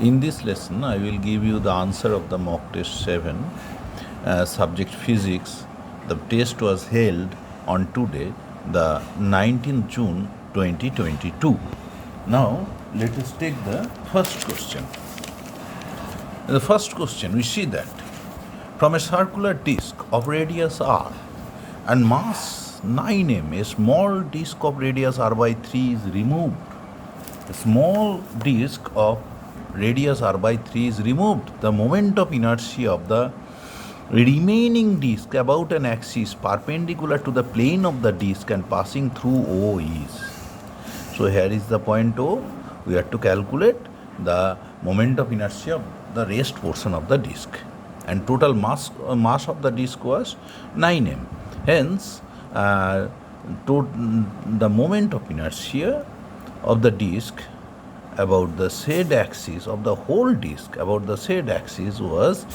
In this lesson, I will give you the answer of the mock test 7, subject physics. The test was held on today, the 19th June 2022. Now, let us take the first question. In the first question, we see that from a circular disk of radius r and mass 9m, a small disk of radius r by 3 is removed. A small disk of radius r by 3 is removed. The moment of inertia of the remaining disk about an axis perpendicular to the plane of the disk and passing through O is. So here is the point O. We have to calculate the moment of inertia of the rest portion of the disk. And total mass of the disk was 9m. Hence, the moment of inertia of the disk about the said axis of the whole disk about the said axis was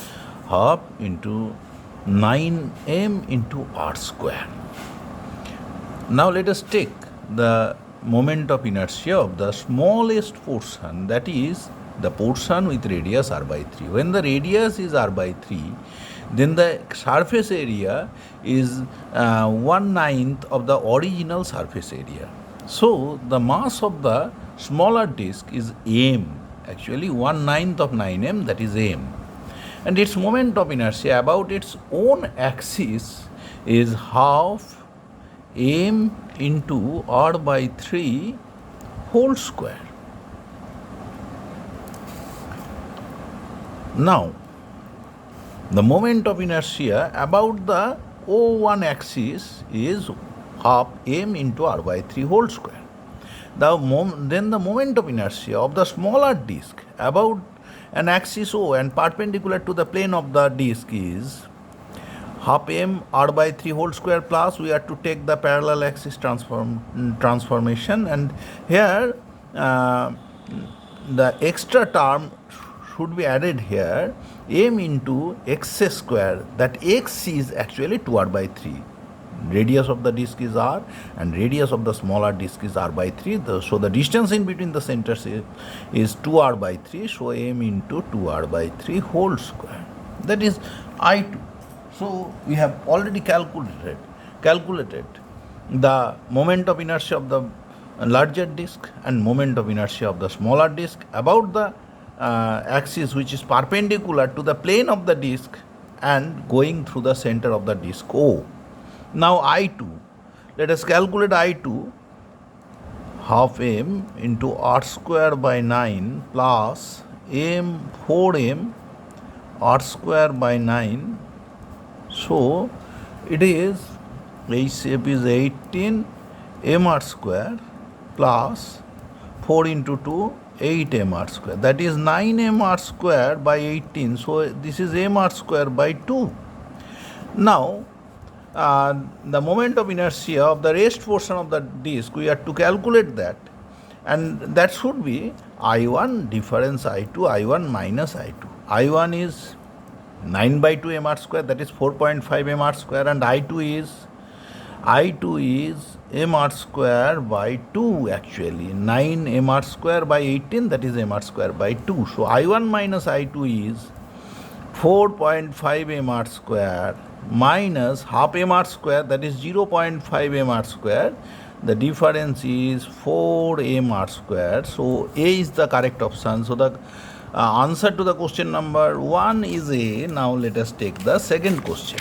half into 9m into r square. Now let us take the moment of inertia of the smallest portion, that is the portion with radius r by 3. When the radius is r by 3, then the surface area is 1/9 of the original surface area. So the mass of the smaller disk is m, actually 1/9 of 9m, that is m. And its moment of inertia about its own axis is half m into r by 3 whole square. Now, the moment of inertia about the O1 axis is half m into r by 3 whole square. Then the moment of inertia of the smaller disk about an axis O and perpendicular to the plane of the disk is half m r by 3 whole square, plus we have to take the parallel axis transformation, and here the extra term should be added here, m into x square, that x is actually 2r by 3. Radius of the disk is r and radius of the smaller disk is r by 3. So the distance in between the centers is 2r by 3. So m into 2r by 3 whole square. That is I2. So we have already calculated the moment of inertia of the larger disk and moment of inertia of the smaller disk about the axis which is perpendicular to the plane of the disk and going through the center of the disk O. Now I2, let us calculate I2, half m into r square by 9 plus m 4m r square by 9. So it is, H shape is 18 m r square plus 4 into 2, 8 m r square, that is 9 m r square by 18. So this is m r square by 2. Now the moment of inertia of the rest portion of the disk, we have to calculate that, and that should be I1 difference I2, I1 minus I2. I1 is 9 by 2 m r square, that is 4.5 m r square, and I2 is m r square by 2, actually 9 m r square by 18, that is m r square by 2. So I1 minus I2 is 4.5 m r square minus half m r square, that is 0.5 m r square. The difference is 4 m r square. So A is the correct option. So the answer to the question number 1 is A. Now let us take the second question.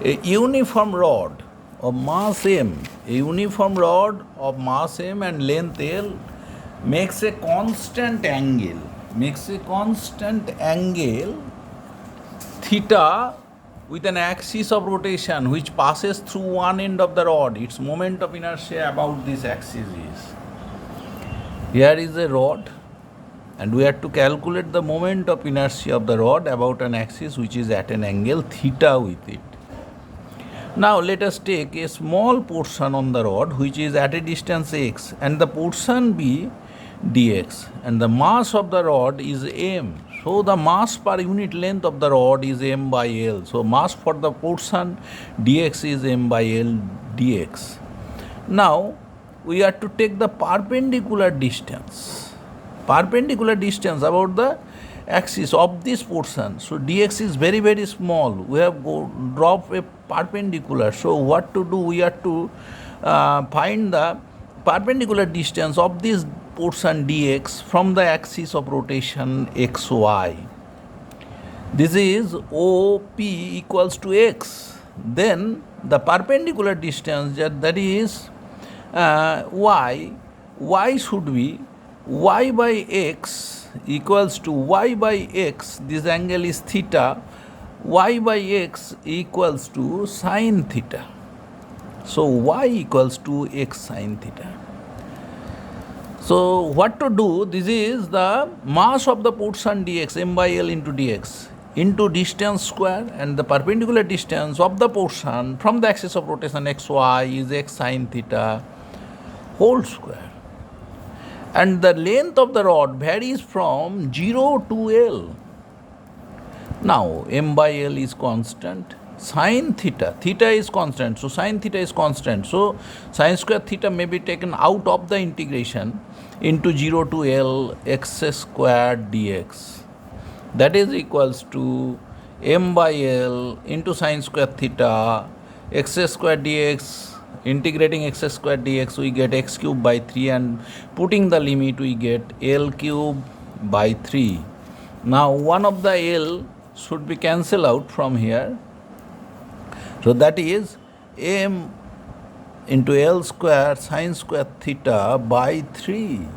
A uniform rod of mass m, and length L makes a constant angle theta with an axis of rotation which passes through one end of the rod. Its moment of inertia about this axis is. Here is a rod, and we have to calculate the moment of inertia of the rod about an axis which is at an angle theta with it. Now let us take a small portion on the rod which is at a distance x, and the portion be dx, and the mass of the rod is m. So the mass per unit length of the rod is m by L. So mass for the portion dx is m by L dx. Now we have to take the perpendicular distance perpendicular distance about the axis of this portion. So dx is very very small. We have drop a perpendicular. So what to do? We have to find the perpendicular distance of this portion dx from the axis of rotation xy. This is OP equals to x. Then the perpendicular distance, that is y should be y by x equals to y by x. This angle is theta. Y by x equals to sine theta. So y equals to x sine theta. So what to do? This is the mass of the portion dx, m by l into dx, into distance square, and the perpendicular distance of the portion from the axis of rotation xy is x sine theta whole square. And the length of the rod varies from 0 to L. Now m by l is constant, sine theta is constant, so sine theta is constant, so sine square theta may be taken out of the integration into 0 to L x squared dx. That is equals to m by l into sine square theta x squared dx. Integrating x squared dx, we get x cube by 3, and putting the limit we get l cube by 3. Now one of the l should be cancelled out from here. So that is m into l square sine square theta by 3.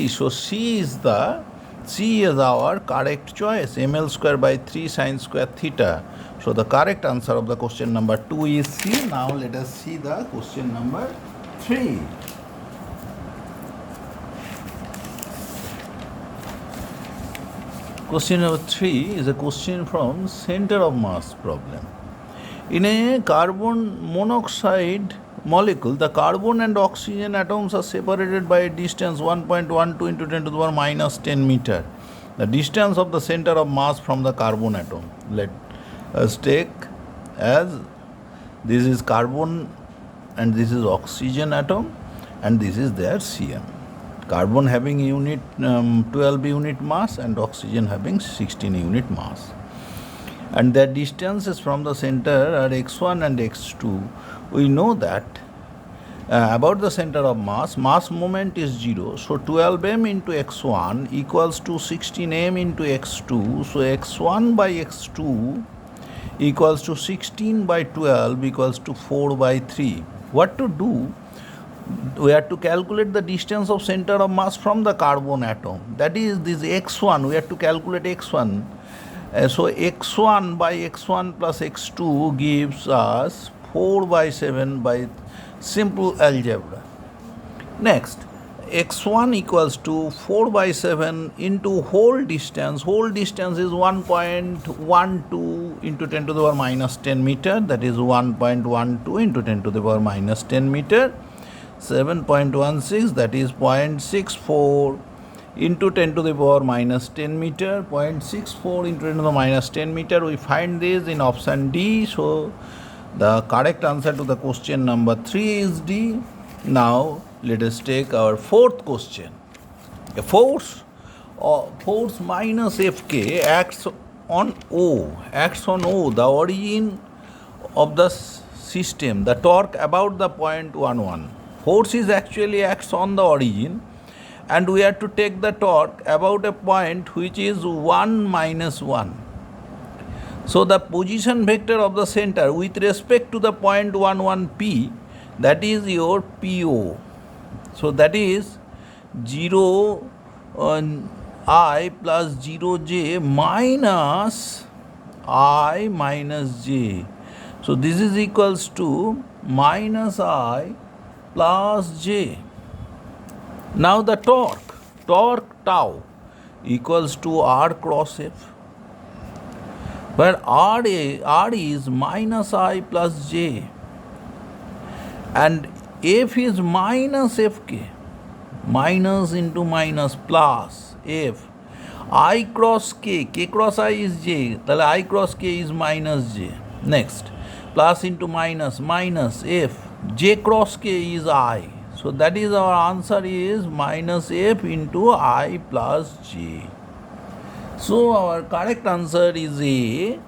So C is our correct choice. ml square by 3 sine square theta. So the correct answer of the question number 2 is C. Now let us see the question number 3. Question number 3 is a question from center of mass problem. In a carbon monoxide molecule, the carbon and oxygen atoms are separated by a distance 1.12 into 10 to the power minus 10 meter. The distance of the center of mass from the carbon atom. Let us take as this is carbon and this is oxygen atom, and this is their Cm. Carbon having 12 unit mass and oxygen having 16 unit mass. And their distances from the center are x1 and x2. We know that about the center of mass moment is 0. So 12m into x1 equals to 16m into x2. So x1 by x2 equals to 16 by 12 equals to 4 by 3. What to do? We have to calculate the distance of center of mass from the carbon atom. That is this x1. We have to calculate x1. So x1 by x1 plus x2 gives us 4 by 7 by simple algebra. Next, x1 equals to 4 by 7 into whole distance. Whole distance is 1.12 into 10 to the power minus 10 meter. That is 1.12 into 10 to the power minus 10 meter. 7.16, that is 0.64 into 10 to the power minus 10 meter. 0.64 into 10 to the minus 10 meter. We find this in option D. So the correct answer to the question number 3 is D. Now let us take our fourth question. A force minus Fk acts on O, the origin of the system, the torque about the point 11. Force is actually acts on the origin, and we have to take the torque about a point which is 1 minus 1. So the position vector of the center with respect to the point 11 P, that is your PO. So that is 0 I plus 0 j minus I minus j. So this is equals to minus I plus j. Now the torque tau equals to R cross F, where R is minus I plus j and F is minus Fk, minus into minus plus F. I cross K cross I is j, then I cross K is minus j. Next, plus into minus F, j cross K is I. So that is our answer is minus f into I plus j. So our correct answer is A.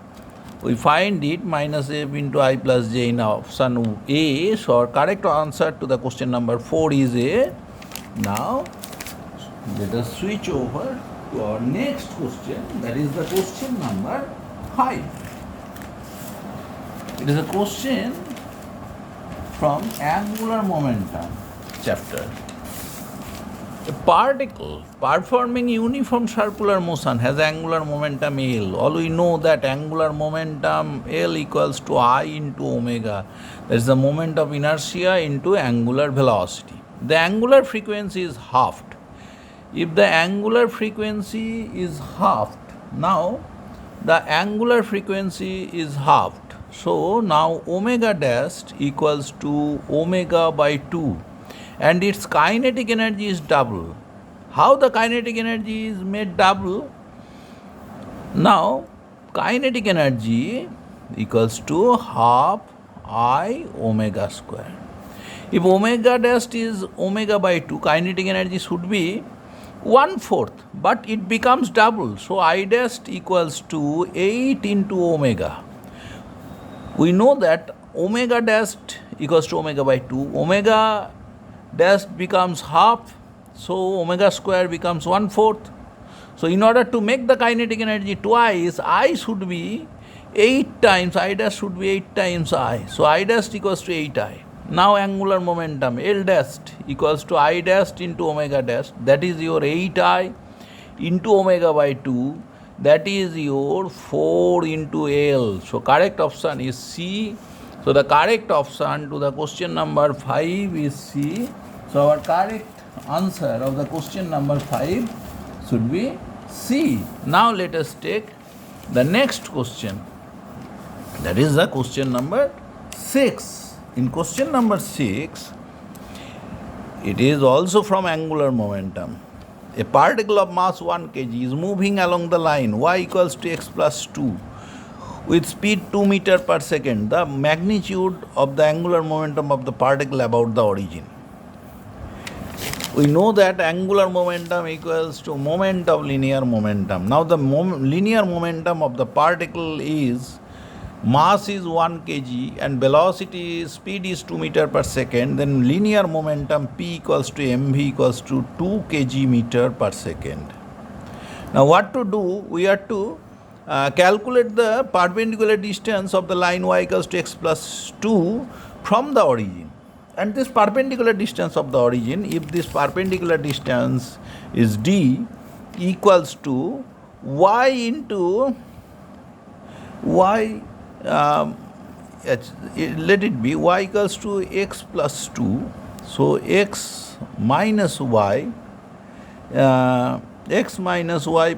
We find it minus f into I plus j in option A. So our correct answer to the question number 4 is A. Now let us switch over to our next question, that is the question number 5. It is a question from angular momentum chapter. A particle performing uniform circular motion has angular momentum L. All we know that angular momentum L equals to I into omega. That is the moment of inertia into angular velocity. The angular frequency is halved. If the angular frequency is halved, now the angular frequency is halved. So now omega dash equals to omega by 2. And its kinetic energy is double. How the kinetic energy is made double? Now, kinetic energy equals to half I omega square. If omega dash is omega by 2, kinetic energy should be 1/4, but it becomes double. So I dash equals to 8 into omega. We know that omega dash equals to omega by 2. Omega dash becomes half, so omega square becomes 1/4. So in order to make the kinetic energy twice, I should be 8 times, I dash should be 8 times I. So I dash equals to 8I. Now angular momentum L dash equals to I dash into omega dash, that is your 8I into omega by 2, that is your 4 into L. So correct option is C. So the correct option to the question number 5 is C. So our correct answer of the question number 5 should be C. Now let us take the next question. That is the question number 6. In question number 6, it is also from angular momentum. A particle of mass 1 kg is moving along the line y equals to x plus 2 with speed 2 meter per second. The magnitude of the angular momentum of the particle about the origin. We know that angular momentum equals to moment of linear momentum. Now the linear momentum of the particle is mass is 1 kg and velocity is speed is 2 meter per second. Then linear momentum P equals to mv equals to 2 kg meter per second. Now what to do? We have to calculate the perpendicular distance of the line y equals to x plus 2 from the origin. And this perpendicular distance of the origin, if this perpendicular distance is d equals to y into y, let it be y equals to x plus 2. So x minus y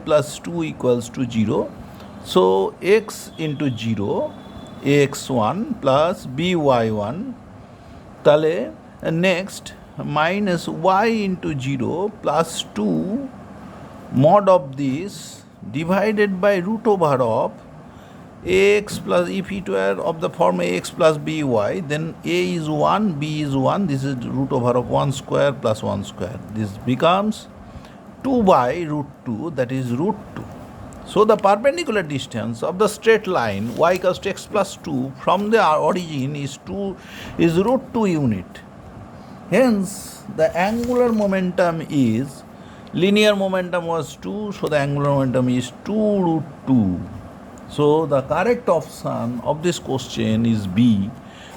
plus 2 equals to 0. So x into 0, x1 plus by1. Tale next minus y into 0 plus 2 mod of this divided by root over of ax plus, if it were of the form ax plus by, then a is 1, b is 1, this is root over of 1 square plus 1 square. This becomes 2 by root 2, that is root 2. So the perpendicular distance of the straight line y equals to x plus 2 from the origin is root 2 unit. Hence the angular momentum is, linear momentum was 2, so the angular momentum is 2 root 2. So the correct option of this question is B.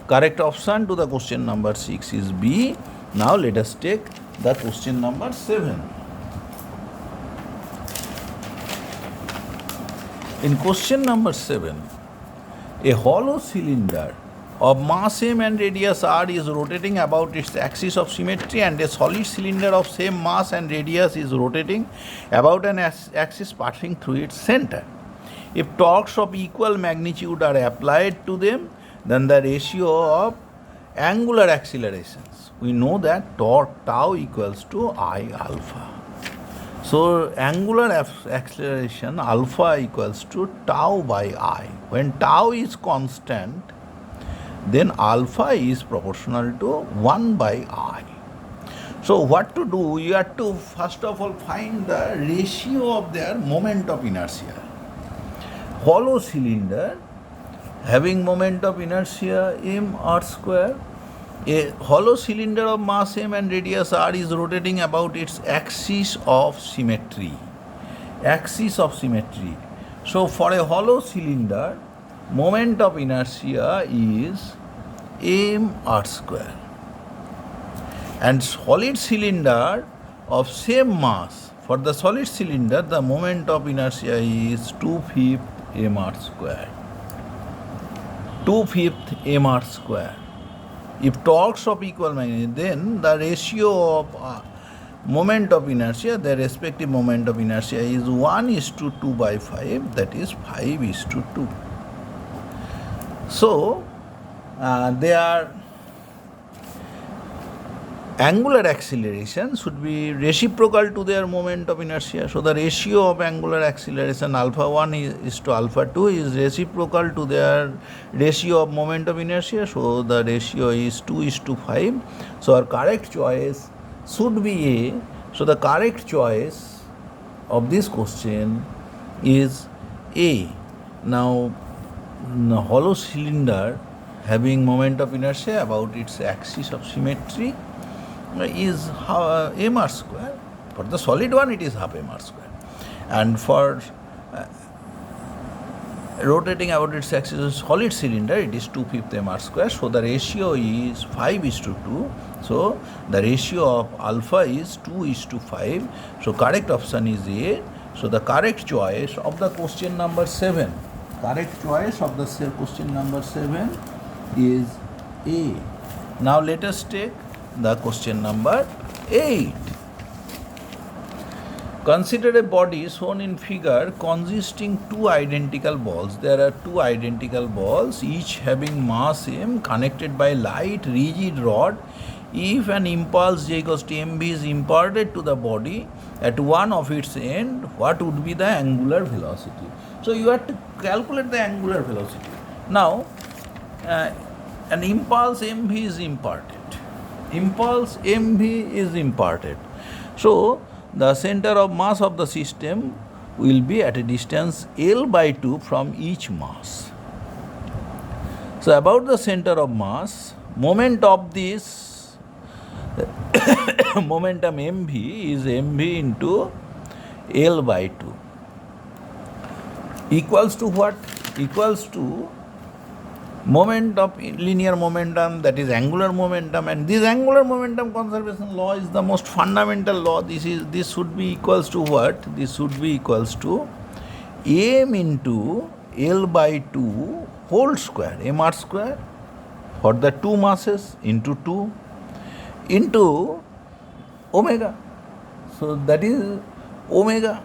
Correct option to the question number 6 is B. Now let us take the question number 7. In question number 7, a hollow cylinder of mass m and radius r is rotating about its axis of symmetry, and a solid cylinder of same mass and radius is rotating about an axis passing through its center. If torques of equal magnitude are applied to them, then the ratio of angular accelerations. We know that torque tau equals to I alpha. So angular acceleration alpha equals to tau by I. When tau is constant, then alpha is proportional to 1 by I. So what to do? You have to first of all find the ratio of their moment of inertia. Hollow cylinder having moment of inertia m r square. A hollow cylinder of mass m and radius r is rotating about its axis of symmetry. Axis of symmetry. So for a hollow cylinder, moment of inertia is m r square. And solid cylinder of same mass, for the solid cylinder, the moment of inertia is 2/5 mr square. 2/5 mr square. If torques of equal magnitude, then the ratio of moment of inertia, the respective moment of inertia is 1:2/5, that is 5:2. So, they are angular acceleration should be reciprocal to their moment of inertia. So the ratio of angular acceleration alpha 1 is to alpha 2 is reciprocal to their ratio of moment of inertia. So the ratio is 2:5. So our correct choice should be A. So the correct choice of this question is A. Now, hollow cylinder having moment of inertia about its axis of symmetry is mr square. For the solid one, it is half mr square. And for rotating about its axis of solid cylinder, it is 2/5 mr square. So the ratio is 5:2. So the ratio of alpha is 2:5. So correct option is A. So the correct choice of the question number 7. Correct choice of the question number 7 is A. Now let us take the question number 8. Consider a body shown in figure consisting two identical balls. There are two identical balls, each having mass m, connected by light rigid rod. If an impulse j equals to mv is imparted to the body at one of its end, what would be the angular velocity? So you have to calculate the angular velocity. Now, an impulse mv is imparted. Impulse mv is imparted. So the center of mass of the system will be at a distance L/2 from each mass. So about the center of mass, moment of this momentum mv is mv into L/2 equals to what? Equals to moment of linear momentum, that is angular momentum, and this angular momentum conservation law is the most fundamental law. This should be equals to what? This should be equals to m into L/2 whole square, mr square, for the two masses into 2 into omega. So that is omega.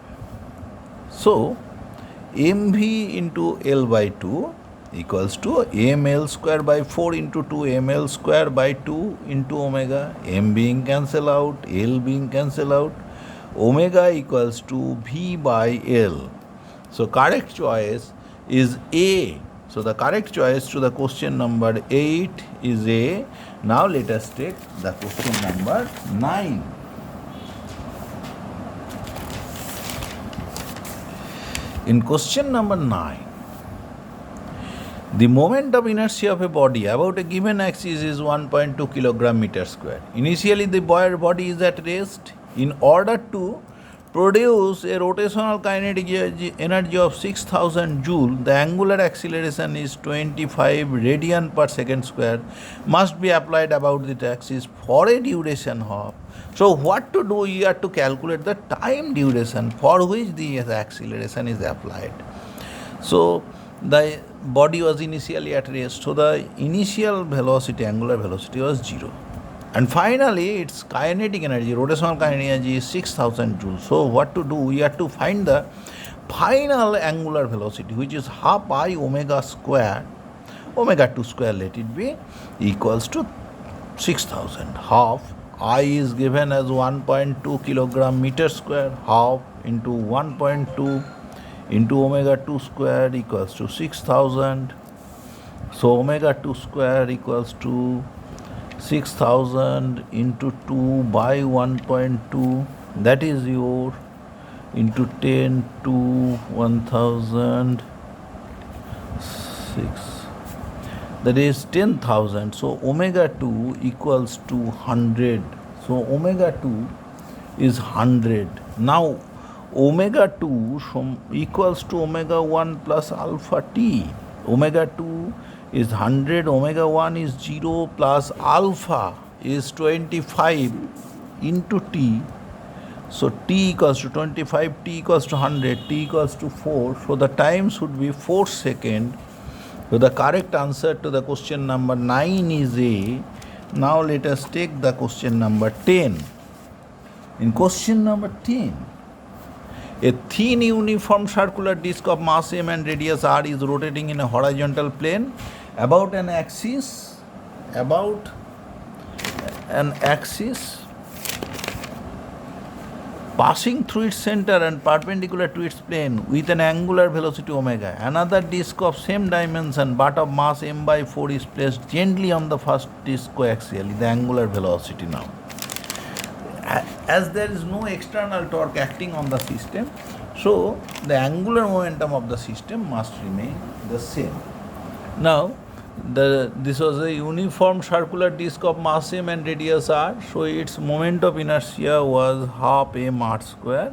So mv into L/2 equals to ml square by 4 into 2 ml square by 2 into omega. M being cancel out, L being cancel out, omega equals to V by L. So correct choice is A. So the correct choice to the question number 8 is A. Now let us take the question number 9. In question number 9, the moment of inertia of a body about a given axis is 1.2 kilogram meter square. Initially, the body is at rest. In order to produce a rotational kinetic energy of 6,000 joule, the angular acceleration is 25 radian per second square, must be applied about the axis for a duration of. So what to do? You have to calculate the time duration for which the acceleration is applied. So the body was initially at rest, so the initial velocity, angular velocity, was 0. And finally, its kinetic energy, rotational kinetic energy, is 6,000 joules. So what to do? We have to find the final angular velocity, which is half I omega square, omega 2 square, let it be, equals to 6,000. Half I is given as 1.2 kilogram meter square, half into 1.2 into omega 2 square equals to 6,000. So omega 2 square equals to 6000 into 2 by 1.2, that is your into 10 to 1000, 6, that is 10,000. So omega 2 equals to 100. So omega 2 is 100. Now omega 2 equals to omega 1 plus alpha t. Omega 2 is 100, omega 1 is 0 plus alpha is 25 into t. So t equals to 25, t equals to 100, t equals to 4. So the time should be 4 seconds. So the correct answer to the question number 9 is A. Now let us take the question number 10. In question number 10, a thin uniform circular disc of mass m and radius r is rotating in a horizontal plane about an axis passing through its center and perpendicular to its plane with an angular velocity omega. Another disc of same dimension but of mass m by 4 is placed gently on the first disc coaxially, the angular velocity now. As there is no external torque acting on the system, so the angular momentum of the system must remain the same. Now, this was a uniform circular disc of mass m and radius r, so its moment of inertia was half m r square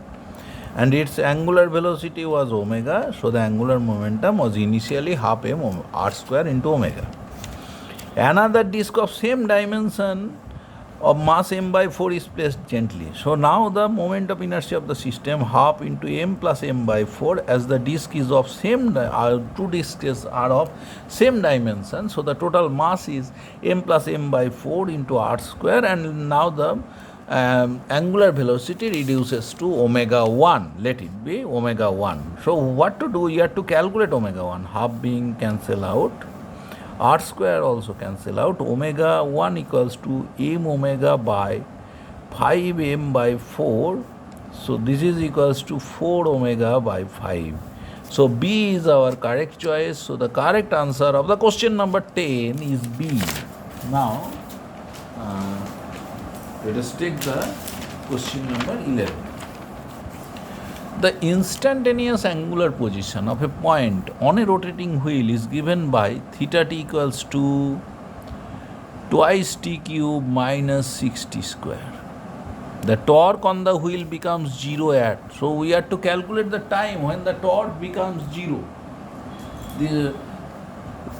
and its angular velocity was omega, so the angular momentum was initially half m r square into omega. Another disc of same dimension of mass m by 4 is placed gently. So now the moment of inertia of the system half into m plus m by 4, as the disc is of same, two discs are of same dimension. So the total mass is m plus m by 4 into r square, and now the angular velocity reduces to omega 1. Let it be omega 1. So what to do? You have to calculate omega 1. Half being cancel out. R square also cancel out. Omega 1 equals to m omega by 5m by 4. So this is equals to 4 omega by 5. So B is our correct choice. So the correct answer of the question number 10 is B. Now let us take the question number 11. The instantaneous angular position of a point on a rotating wheel is given by theta t equals to twice t cube minus 6t square. The torque on the wheel becomes 0 at. So we have to calculate the time when the torque becomes 0.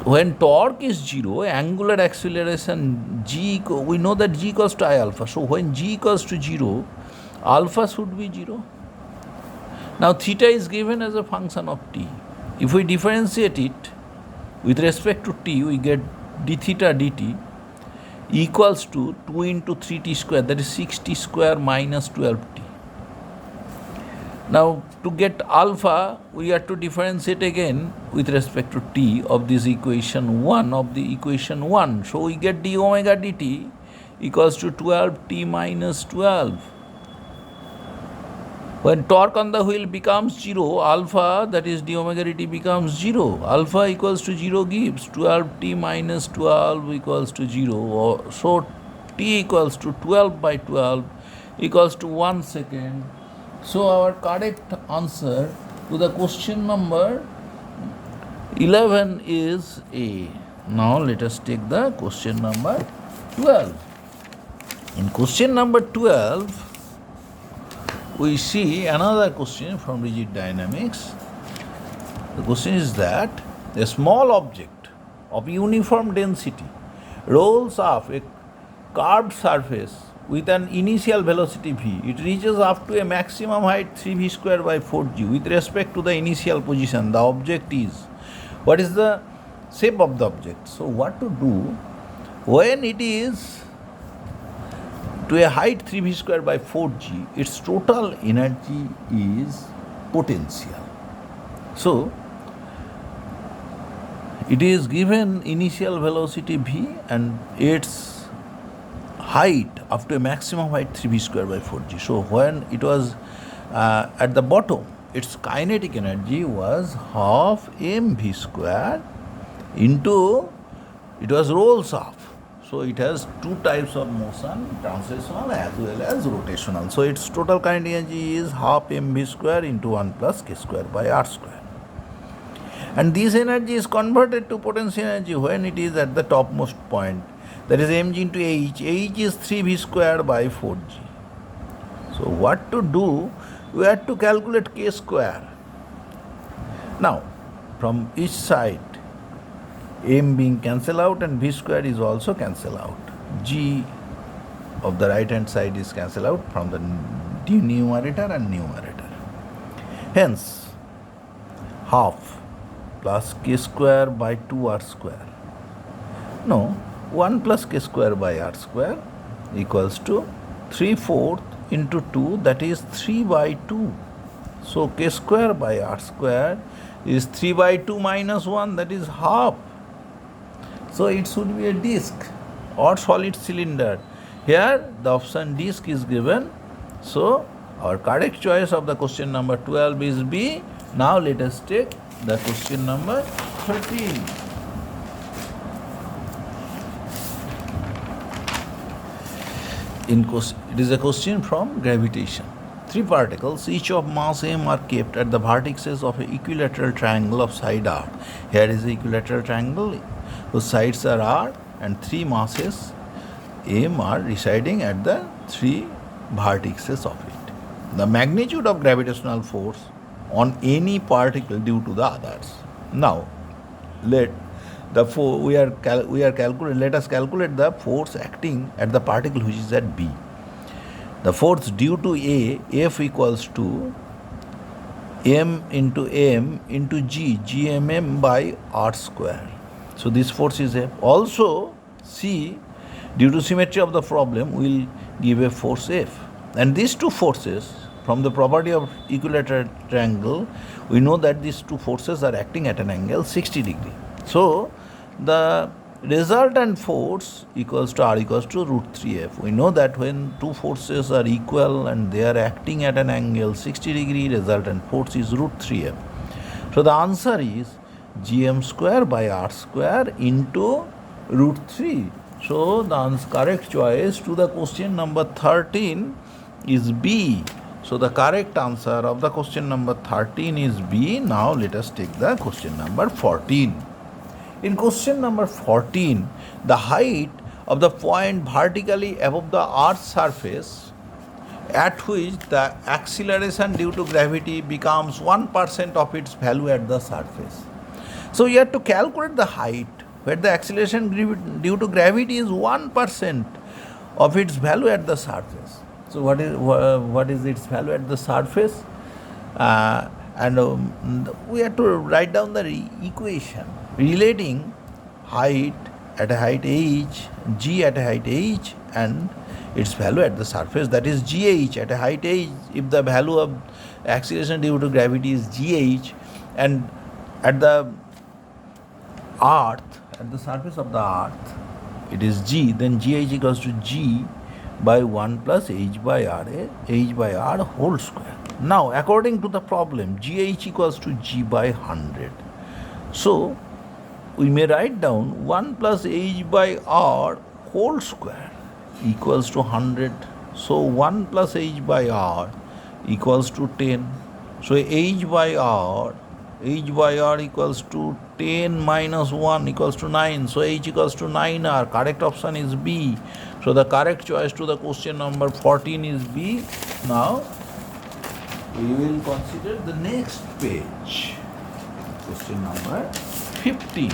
When torque is 0, angular acceleration g, we know that g equals to I alpha. So when g equals to 0, alpha should be 0. Now theta is given as a function of t. If we differentiate it with respect to t, we get d theta dt equals to 2 into 3t square, that is 6t square minus 12t. Now to get alpha, we have to differentiate again with respect to t of this equation 1 of the equation 1. So we get d omega dt equals to 12t minus 12. When torque on the wheel becomes 0, alpha, that is d omega dt, becomes 0. Alpha equals to 0 gives 12t minus 12 equals to 0. So t equals to 12 by 12 equals to 1 second. So our correct answer to the question number 11 is A. Now let us take the question number 12. In question number 12, we see another question from rigid dynamics. The question is that a small object of uniform density rolls off a curved surface with an initial velocity v. It reaches up to a maximum height 3v square by 4g. With respect to the initial position, the object is, what is the shape of the object? So what to do when it is to a height 3v square by 4g, its total energy is potential. So it is given initial velocity v and its height up to a maximum height 3v square by 4g. So when it was at the bottom, its kinetic energy was half mv square into, it was rolls off. So it has two types of motion, translational as well as rotational. So its total kinetic energy is half mv square into 1 plus k square by r square. And this energy is converted to potential energy when it is at the topmost point. That is mg into h. H is 3v square by 4g. So what to do? We have to calculate k square. Now, from each side, m being cancelled out and v square is also cancelled out. G of the right hand side is cancelled out from the numerator and numerator. Hence, half plus k square by 2r square. No, 1 plus k square by r square equals to 3/4 into 2, that is 3 by 2. So k square by r square is 3 by 2 minus 1, that is half. So it should be a disc or solid cylinder. Here the option disc is given. So our correct choice of the question number 12 is B. Now let us take the question number 13. It is a question from gravitation. Three particles, each of mass m, are kept at the vertices of an equilateral triangle of side r. Here is the equilateral triangle whose sides are r, and three masses m are residing at the three vertices of it. The magnitude of gravitational force on any particle due to the others. Now, let us calculate the force acting at the particle which is at B. The force due to A, F equals to m into g, gmm by r square. So this force is F. Also, C, due to symmetry of the problem, will give a force F. And these two forces, from the property of equilateral triangle, we know that these two forces are acting at an angle 60 degree. So the resultant force equals to R equals to root 3F. We know that when two forces are equal and they are acting at an angle 60 degree, resultant force is root 3F. So the answer is gm square by r square into root 3. So the correct choice to the question number 13 is B. So the correct answer of the question number 13 is B. Now let us take the question number 14. In question number 14, the height of the point vertically above the Earth's surface at which the acceleration due to gravity becomes 1% of its value at the surface. So you have to calculate the height where the acceleration due to gravity is 1% of its value at the surface. So what is its value at the surface? We have to write down the equation relating height at a height h, g at a height h, and its value at the surface, that is gh at a height h. If the value of acceleration due to gravity is gh, and at the earth, at the surface of the earth, it is g, then gh equals to g by 1 plus h by r whole square. Now, according to the problem, gh equals to g by 100. So, we may write down 1 plus h by r whole square equals to 100. So 1 plus h by r equals to 10. So h by r equals to 10 minus 1 equals to 9. So h equals to 9r. Correct option is B. So the correct choice to the question number 14 is B. Now we will consider the next page. Question number 15.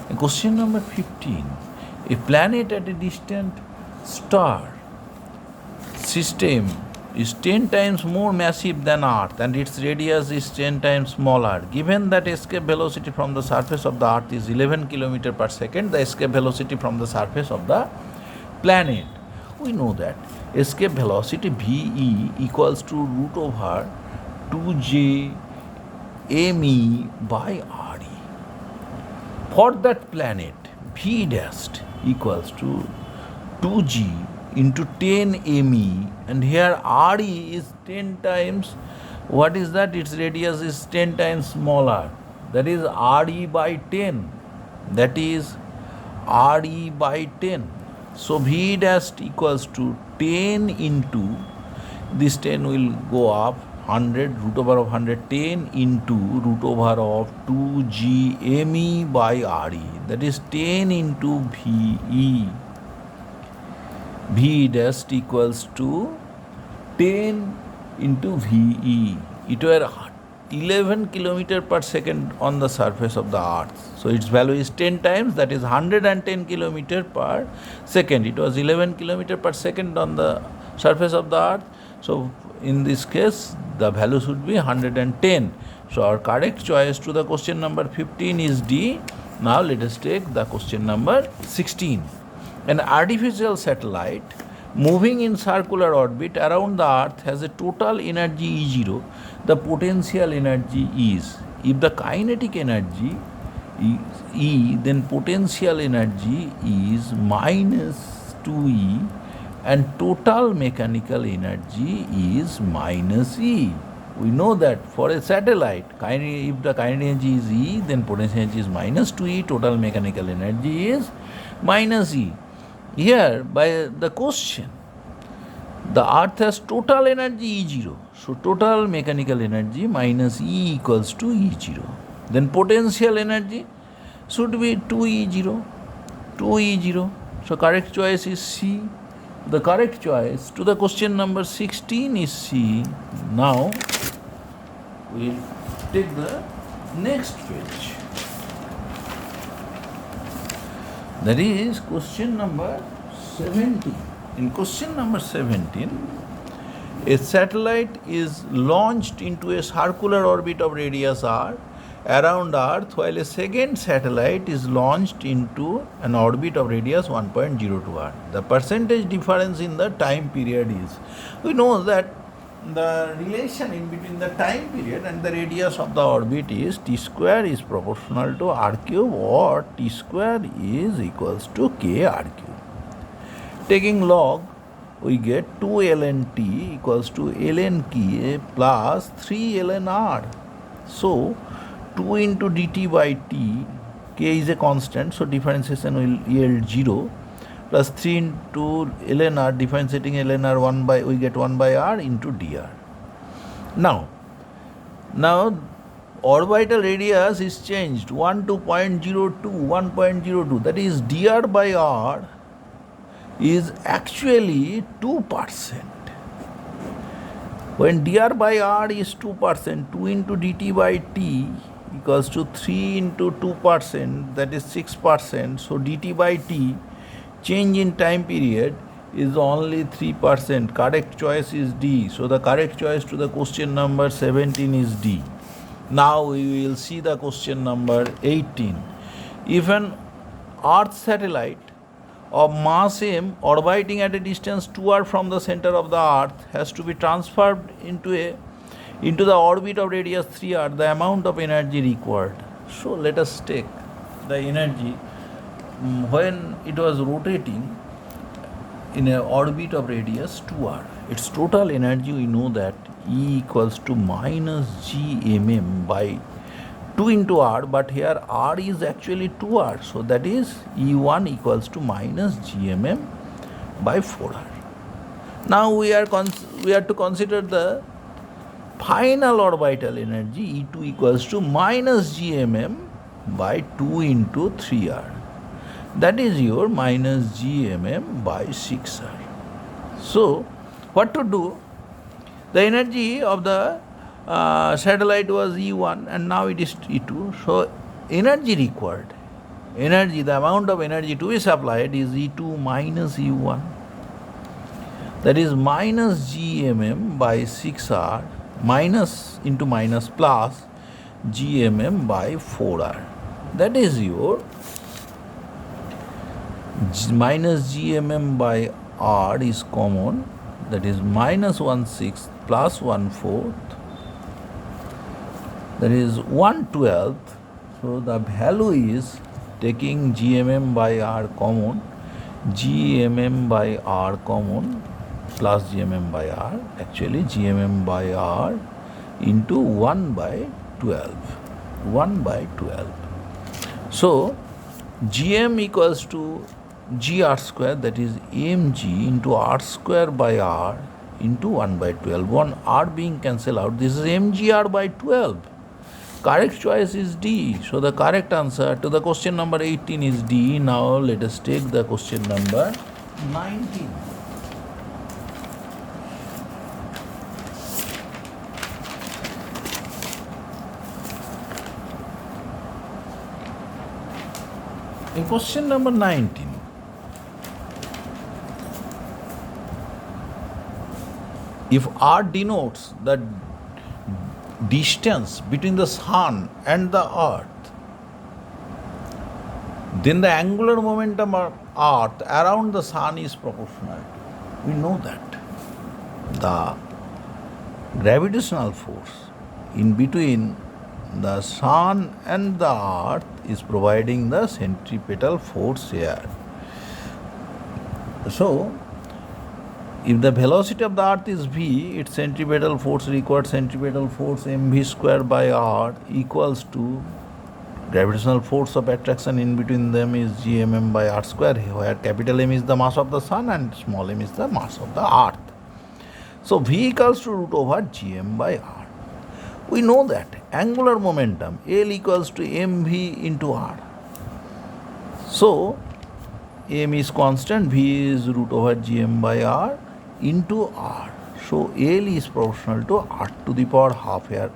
In question number 15, a planet at a distant star system is 10 times more massive than Earth and its radius is 10 times smaller. Given that escape velocity from the surface of the Earth is 11 km per second, the escape velocity from the surface of the planet, we know that escape velocity VE equals to root over 2j me by RE. For that planet, V dash equals to 2g into 10 me, and here RE is 10 times, what is that? Its radius is 10 times smaller. That is RE by 10. That is RE by 10. So V dash equals to 10 into, this 10 will go up, 100, root over of 100, 10 into root over of 2G ME by RE. That is 10 into VE. V dash equals to 10 into VE. It were 11 kilometer per second on the surface of the earth. So its value is 10 times, that is 110 kilometer per second. It was 11 kilometer per second on the surface of the earth. So in this case, the value should be 110. So our correct choice to the question number 15 is D. Now let us take the question number 16. An artificial satellite moving in circular orbit around the earth has a total energy E0. The potential energy is, if the kinetic energy is E, then potential energy is minus 2E and total mechanical energy is minus E. We know that for a satellite, if the kinetic energy is E, then potential energy is minus 2E, total mechanical energy is minus E. Here, by the question, the earth has total energy E0. So total mechanical energy minus E equals to E0. Then potential energy should be 2E0. 2E0. So correct choice is C. The correct choice to the question number 16 is C. Now we'll take the next page. That is question number 17. In question number 17, a satellite is launched into a circular orbit of radius r around Earth, while a second satellite is launched into an orbit of radius 1.02 r. The percentage difference in the time period is, we know that the relation in between the time period and the radius of the orbit is t square is proportional to r cube, or t square is equals to k r cube. Taking log, we get 2 ln t equals to ln k plus 3 ln r. So 2 into dt by t, k is a constant, so differentiation will yield 0, plus 3 into ln r, differentiating ln r, we get 1 by r into dr. Now orbital radius is changed 1 to 0.02, 1.02, that is dr by r is actually 2%. When dr by r is 2%, 2 into dt by t equals to 3 into 2%, that is 6%. So dt by t, change in time period, is only 3%. Correct choice is D. So the correct choice to the question number 17 is D. Now we will see the question number 18. If an Earth satellite of mass m orbiting at a distance 2r from the center of the Earth has to be transferred into the orbit of radius 3r, the amount of energy required. So let us take the energy when it was rotating in an orbit of radius 2r. Its total energy, we know that E equals to minus gmm by 2 into r, but here r is actually 2r, so that is E1 equals to minus gmm by 4r. Now we are to consider the final orbital energy, E2 equals to minus gmm by 2 into 3r. That is your minus gmm by 6r. So what to do? The energy of the satellite was E1 and now it is E2. So energy required, the amount of energy to be supplied is E2 minus E1. That is minus gmm by 6r, minus into minus plus gmm by 4r. That is your minus gmm by r is common, that is minus 1/6 plus 1/4, that is 1/12. So the value is, taking gmm by r common, gmm by r common plus gmm by r, actually gmm by r into 1 by 12. 1 by 12. So Gm equals to g r square, that is mg into r square by r into 1 by 12. One r being cancelled out. This is mgr by 12. Correct choice is D. So the correct answer to the question number 18 is D. Now let us take the question number 19. In question number 19, if R denotes the distance between the sun and the earth, then the angular momentum of earth around the sun is proportional. We know that the gravitational force in between the sun and the earth is providing the centripetal force here. So if the velocity of the earth is v, its centripetal force, required centripetal force mv square by r equals to gravitational force of attraction in between them is gmm by r square, where capital M is the mass of the sun and small m is the mass of the earth. So v equals to root over gm by r. We know that angular momentum L equals to mv into r. So m is constant, v is root over gm by r into r. So L is proportional to r to the power half here.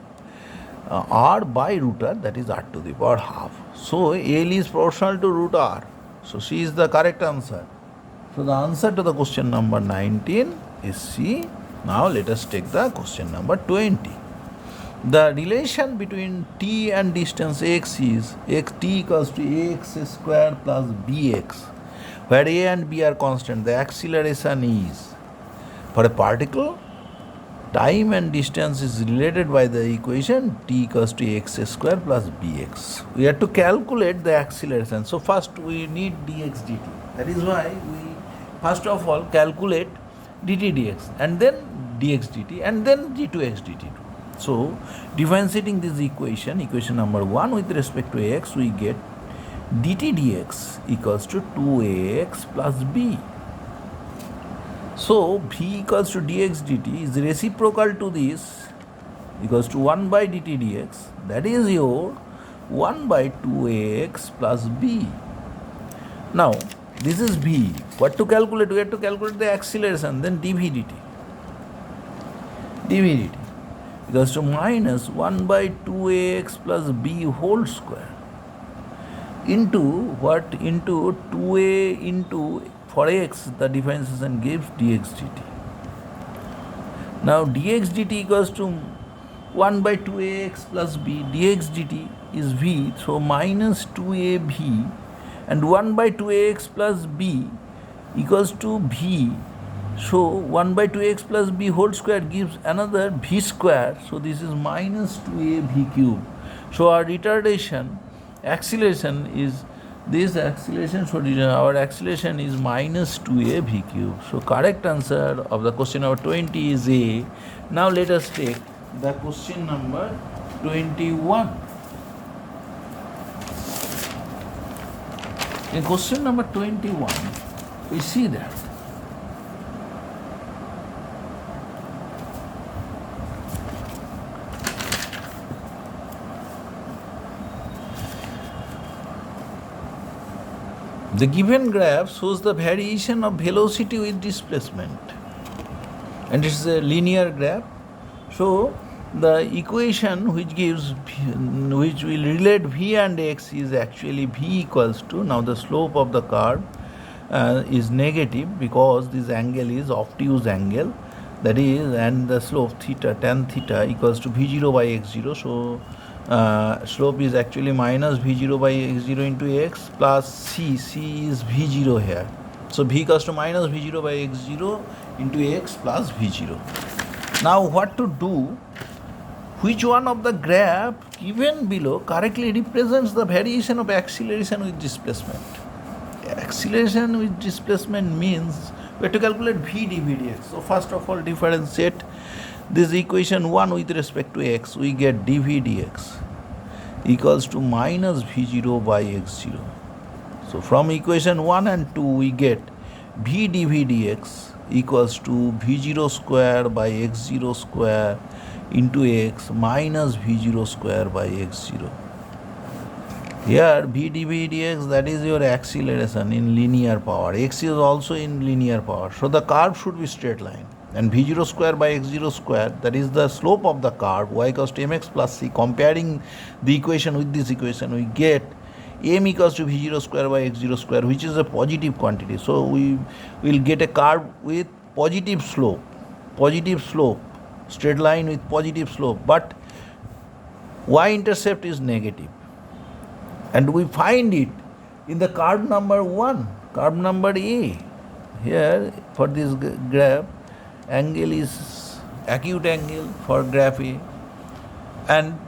R by root r, that is r to the power half. So L is proportional to root r. So C is the correct answer. So the answer to the question number 19 is C. Now let us take the question number 20. The relation between t and distance x is t equals to ax square plus bx, where a and b are constant. The acceleration is, for a particle, time and distance is related by the equation t equals to x square plus bx. We have to calculate the acceleration. So first we need dx dt. That is why we first of all calculate dt dx and then dx dt and then d2x dt. So differentiating this equation number 1 with respect to x, we get dt dx equals to 2ax plus b. So v equals to dx dt is reciprocal to this, equals to 1 by dt dx, that is your 1 by 2ax plus b. Now this is v. What to calculate? We have to calculate the acceleration, then dv dt. dv dt equals to minus 1 by 2ax plus b whole square into what? Into 2a into, for x the differentiation gives dx dt. Now dx dt equals to 1 by 2ax plus b. Dx dt is v, so minus 2ab, and 1 by 2ax plus b equals to v. So 1 by 2x plus b whole square gives another v square. So this is minus 2ab cube. So our acceleration is this acceleration. So our acceleration is minus 2ab cube. So correct answer of the question number 20 is A. Now let us take the question number 21. In question number 21, we see that the given graph shows the variation of velocity with displacement, and it is a linear graph. So the equation which will relate v and x is actually v equals to, now the slope of the curve is negative because this angle is obtuse angle, that is, and the slope theta, tan theta equals to v0 by x0. So slope is actually minus v0 by x0 into x plus c is v0 here. So v equals to minus v0 by x0 into x plus v0. Now what to do? Which one of the graph given below correctly represents the variation of acceleration with displacement? Acceleration with displacement means we have to calculate v dv dx. So first of all differentiate this equation 1 with respect to x. We get dv dx equals to minus v0 by x0 So from equation 1 and 2 we get v dv dx equals to v0 square by x0 square into x minus v0 square by x0. Here v dv dx, that is your acceleration in linear power. X is also in linear power. So the curve should be straight line. And v0 square by x0 square, that is the slope of the curve, y equals to mx plus c. Comparing the equation with this equation, we get m equals to v0 square by x0 square, which is a positive quantity. So we will get a curve with positive slope, straight line with positive slope, but y-intercept is negative. And we find it in the curve number 1, curve number A. Here, for this graph, angle is acute angle for graph A, and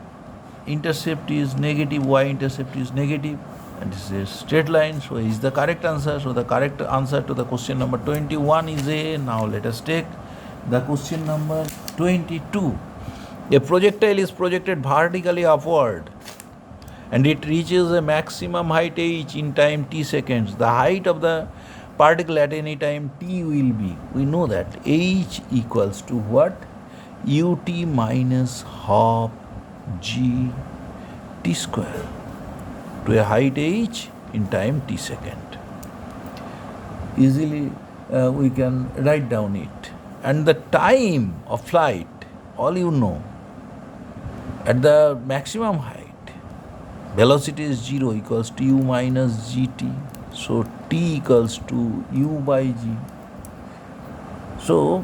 intercept is negative, y-intercept is negative, and this is a straight line, so is the correct answer. So the correct answer to the question number 21 is A. Now let us take the question number 22. A projectile is projected vertically upward and it reaches a maximum height h in time t seconds. The height of the particle at any time t will be, we know that h equals to what? Ut minus half g t square to a height h in time t second. Easily we can write down it. And the time of flight, all you know, at the maximum height, velocity is 0 equals to u minus gt. So t equals to u by g. So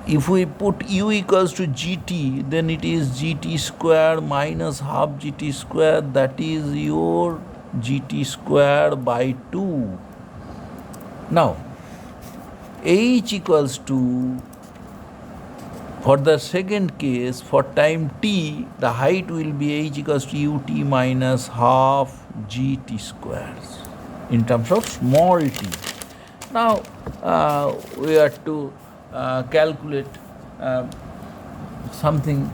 if we put u equals to gt, then it is gt square minus half gt square, that is your gt square by 2. Now h equals to, for the second case, for time t, the height will be h equals to ut minus half gt squares in terms of small t. Now we have to calculate something.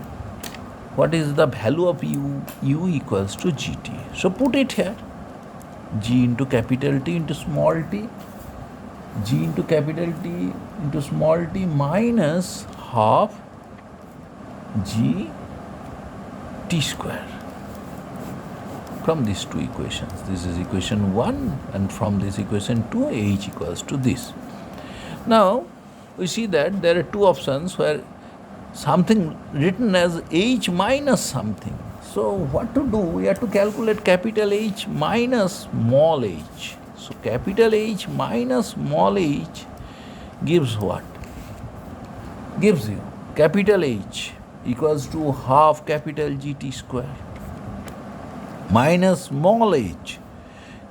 What is the value of u? U equals to gt. So put it here. G into capital T into small t. G into capital T into small t minus half g t square. From these two equations, this is equation 1, and from this equation 2, h equals to this. Now we see that there are two options where something written as h minus something. So what to do? We have to calculate capital H minus small h. So capital H minus small h gives what? Gives you capital H equals to half capital GT square minus small h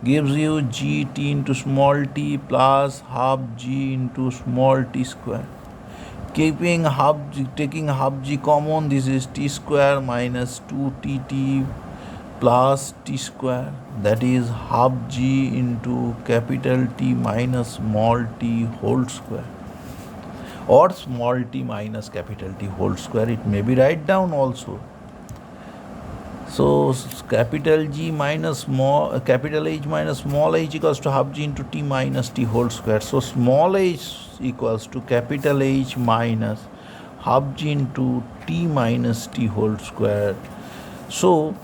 gives you gt into small t plus half g into small t square. Keeping half g, taking half g common, this is t square minus 2tt plus t square, that is half g into capital T minus small t whole square, or small t minus capital T whole square. It may be write down also. So capital G minus small, capital H minus small h equals to half g into t minus t whole square. So small h equals to capital H minus half g into t minus t whole square. So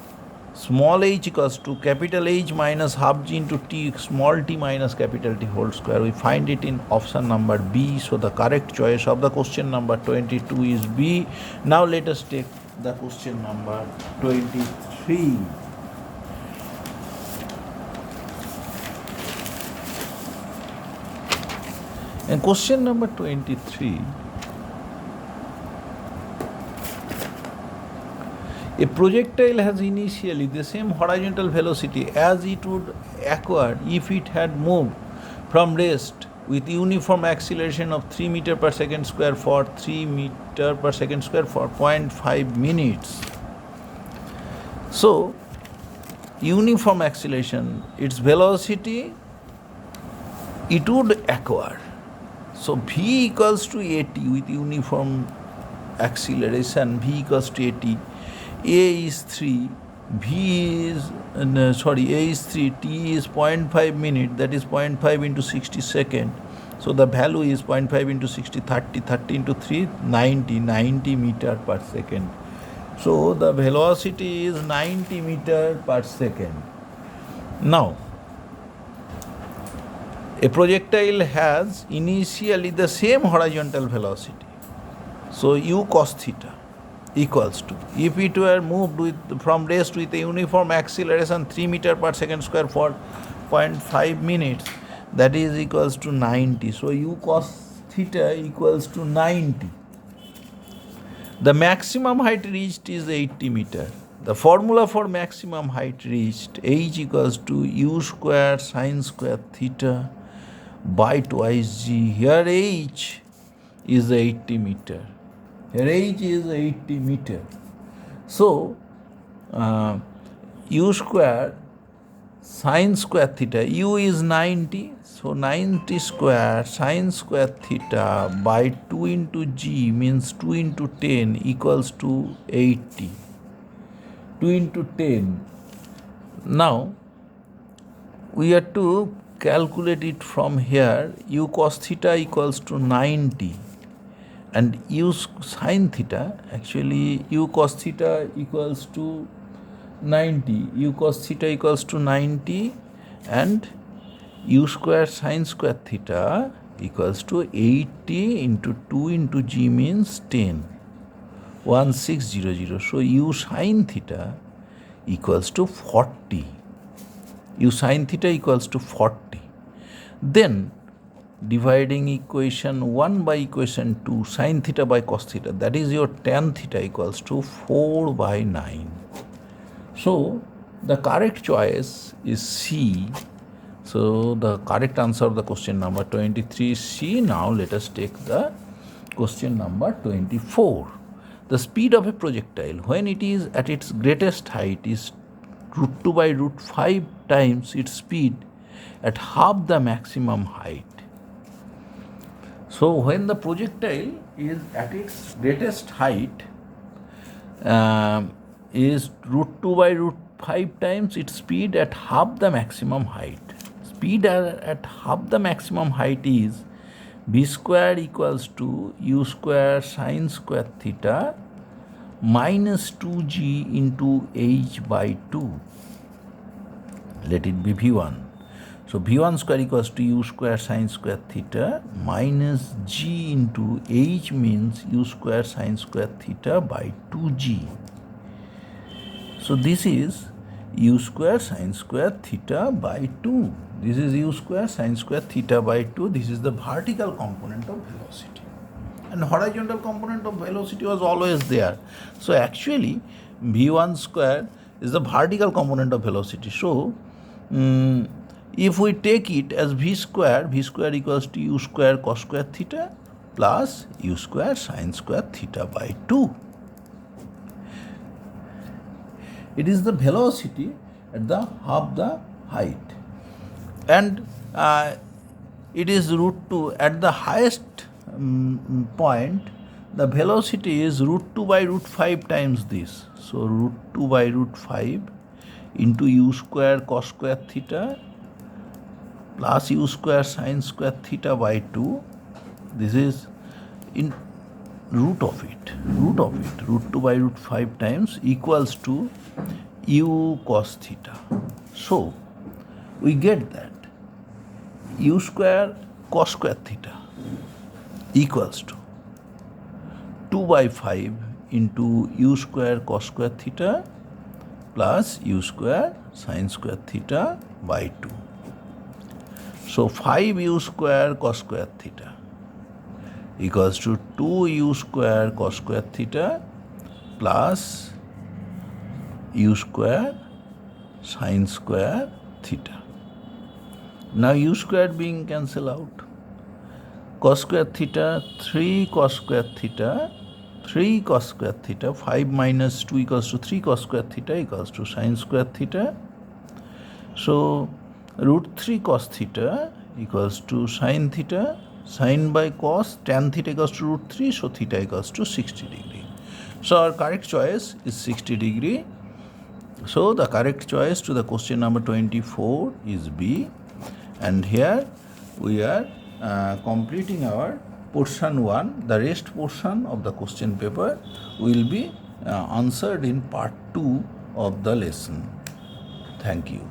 small h equals to capital H minus half g into t small t minus capital T whole square. We find it in option number B. So the correct choice of the question number 22 is B. Now let us take the question number 23. In question number 23, a projectile has initially the same horizontal velocity as it would acquire if it had moved from rest with uniform acceleration of 3 meter per second square for 3 meter per second square for 0.5 minutes. So, uniform acceleration, its velocity, it would acquire. So, v equals to at with uniform acceleration, v equals to at. A is 3, V is, A is 3, T is 0.5 minute, that is 0.5 into 60 second. So the value is 0.5 into 60, 30, 30 into 3, 90 meter per second. So the velocity is 90 meter per second. Now, a projectile has initially the same horizontal velocity. So u cos theta equals to, if it were moved from rest with a uniform acceleration 3 meter per second square for 0.5 minutes, that is equals to 90. So u cos theta equals to 90. The maximum height reached is 80 meter. The formula for maximum height reached, h equals to u square sine square theta by twice g. Here h is 80 meter. Here h is 80 meter. So, u square sine square theta, u is 90. So 90 square sine square theta by 2 into g means 2 into 10 equals to 80. 2 into 10. Now, we have to calculate it from here. U cos theta equals to 90 and u sin theta, actually u cos theta equals to 90, u cos theta equals to 90 and u square sine square theta equals to 80 into 2 into g means 10, 1600. So u sine theta equals to 40. U sine theta equals to 40. Then dividing equation 1 by equation 2, sine theta by cos theta, that is your tan theta equals to 4 by 9. So the correct choice is C. So the correct answer of the question number 23 is C. Now let us take the question number 24. The speed of a projectile when it is at its greatest height is √2 by √5 times its speed at half the maximum height. So when the projectile is at its greatest height is √2 by √5 times its speed at half the maximum height. Speed at half the maximum height is v square equals to u square sine square theta minus 2g into h by 2. Let it be v1. So v1 square equals to u square sine square theta minus g into h means u square sine square theta by 2g. So this is u square sine square theta by 2. This is u square sine square theta by 2. This is the vertical component of velocity. And horizontal component of velocity was always there. So actually v1 square is the vertical component of velocity. So if we take it as v square equals to u square cos square theta plus u square sine square theta by 2. It is the velocity at the half the height. And it is √2 at the highest point. The velocity is √2 by √5 times this. So √2 by √5 into u square cos square theta plus u square sine square theta by 2. This is in root of it, √2 by √5 times equals to u cos theta. So we get that u square cos square theta equals to 2 by 5 into u square cos square theta plus u square sine square theta by 2. So 5u square cos square theta equals to 2u square cos square theta plus u square sine square theta. Now u square being cancelled out. Cos square theta, 3 cos square theta, 3 cos square theta, 5 minus 2 equals to 3 cos square theta equals to sine square theta. So √3 cos theta equals to sine theta, sine by cos, tan theta equals to √3, so theta equals to 60 degree. So our correct choice is 60 degree. So the correct choice to the question number 24 is B, and here we are completing our portion 1. The rest portion of the question paper will be answered in part 2 of the lesson. Thank you.